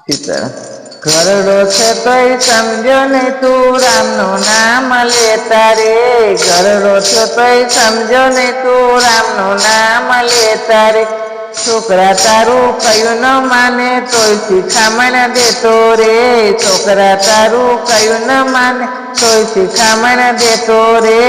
સીતારામ. ઘરડો છે તોય સમજો નહીં તું રામનું નામ લેતા રે. ઘરડો છે તોય સમજો નહીં તું રામનું નામ લેતા રે. છોકરા તારું કયું ન માને તોય શિખામણ દેતો રે. છોકરા તારું કયું ન માને તોય શિખામણ દેતો રે.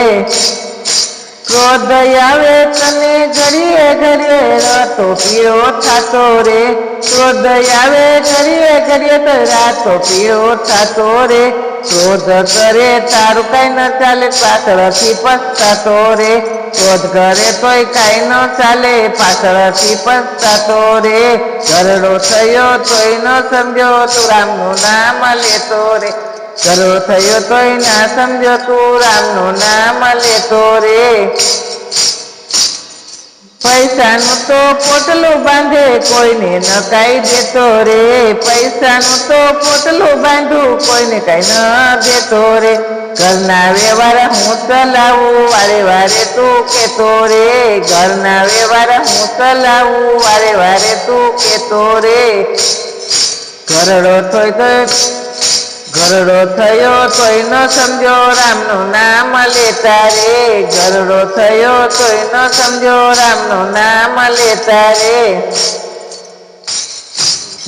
ક્રોધ આવે તને ઘડીએ ઘડીએ રાતો પીળો થાતો રે. ક્રોધ આવે ઘડીએ ઘડીએ તો રાતો પીળો થાતો રે. ક્રોધ કરે તારું કઈ ન ચાલે પાછળથી પસ્તાતો રે. ક્રોધ કરે તોય કઈ ન ચાલે પાછળથી પસ્તાતો રે. ઘરડો થયો તોય ન સમજો તું રામનું નામ લેતો રે. ઘરડો થયો તોય ના સમજો તું રામનું નામ લેતો રે. પૈસાનું તો પોટલું બાંધે કોઈને ન કાઈ દેતો રે. પૈસાનું તો પોટલું બાંધું કોઈને કઈ ન દેતો રે. ઘરના વ્યવહાર હું ચલાવું વારે વારે તું કેતો રે. ઘરના વ્યવહાર હું ચલાવું વારે વારે તું કેતો રે. ઘરડો થયો તોય ન સમજો રામનું નામ લેતા રે. ઘરડો થયો તોય ન સમજો રામનું નામ લેતા રે.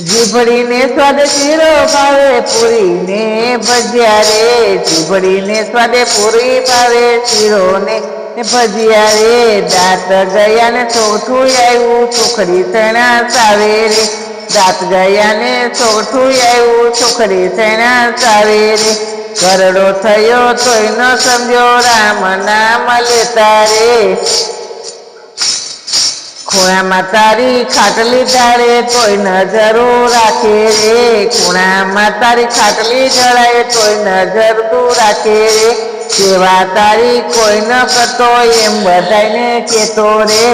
જીભડીને સ્વાદ શીરો ભાવે પૂરીને ભજીયા રે. જીભડીને સ્વાદે પૂરી ભાવે શીરો ને ભજીયા રે. દાંત ગયા ને ચોથું આવ્યું સુખડી ચણા સાવે રે. દાંત ગયા ને ચોથું આવ્યું સુખડી ચણા સાવે રે. ઘરડો થયો તોય ન સમજો રામ નામ લેતા રે. ખૂણામાં તારી ખાટલી ઢાળે તોય નજરો રાખે રે. ખૂણામાં તારી ખાટલી ઢળાય તોય નજર તું રાખે રે. સેવા તારી કોઈ ન કરતો એમ બધાને કેતો રે.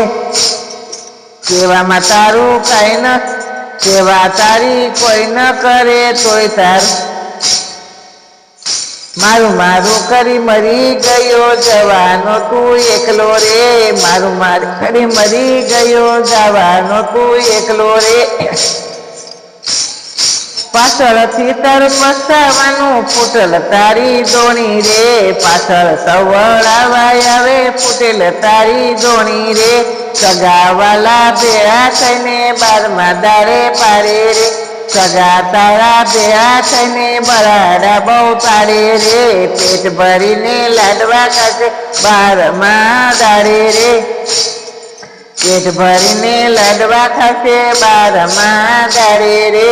સેવામાં તારું કઈ ન સેવા તારી કોઈ ન કરે તોય તારું મારું મારું કરી મરી ગયો જવાનો તું એકલો રે. મારું મારું કરી મરી ગયો જવાનો તું એકલો રે. પાછળથી તાર પસ્તાવાનું ફૂટેલ તારી દોણી રે. પાછળ સવડાવા આવે ફૂટેલ તારી દોણી રે. સગાવાલા ભેળા થઈને બારમાં દાડે પાડે રે. સગા તારા ભેળા થઈને બરાડા બહુ પાડે રે. પેટ ભરીને લાડવા ખાશે બારમાં દાડે રે. પેટ ભરીને લાડવા ખાશે બારમાં દાડે રે.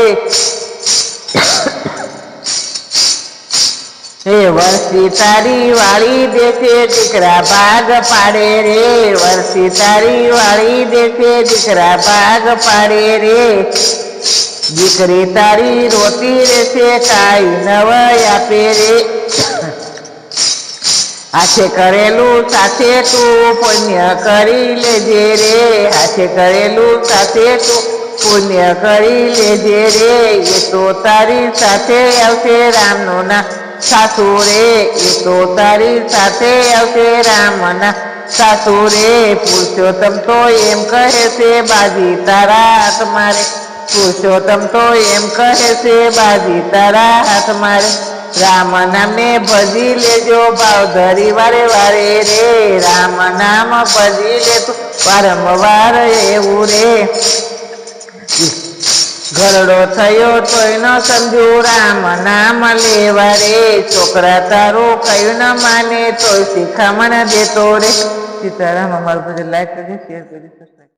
હે વરસી તારી વાળી દેશે દીકરા ભાગ પાડે રે. વરસી તારી વાળી દેશે દીકરા ભાગ પાડે રે. દીકરી તારી રોતી રહેશે કાઈ નવાઈ આપે રે. હાથે કરેલું સાથે તું પુણ્ય કરી લેજે રે. હાથે કરેલું સાથે તું પુણ્ય કરી લેજે રે. એ તો તારી સાથે આવશે રામનું નામ સાસુ રે. એ તો તારી સાથે આવશે રામના સાસુ રે. પુરુષોત્તમ તો એમ કહે છે બાજી તારા હાથ મારે. પુરુષોત્તમ તો એમ કહે છે બાજી તારા હાથ મારે. રામ નામે ભજી લેજો ભાવ ધરી વારે વારે રે. રામ નામ ભજી લેતો વારંવાર એવું રે. ઘરડો થયો તોય ન સમજુ રામ નામ લેવા રે. છોકરા તારું કયું ન માને તોય શિખામણ દેતો રે. સીતારામ. અમારું બધું લાઈક કરજો, શેર કરજો.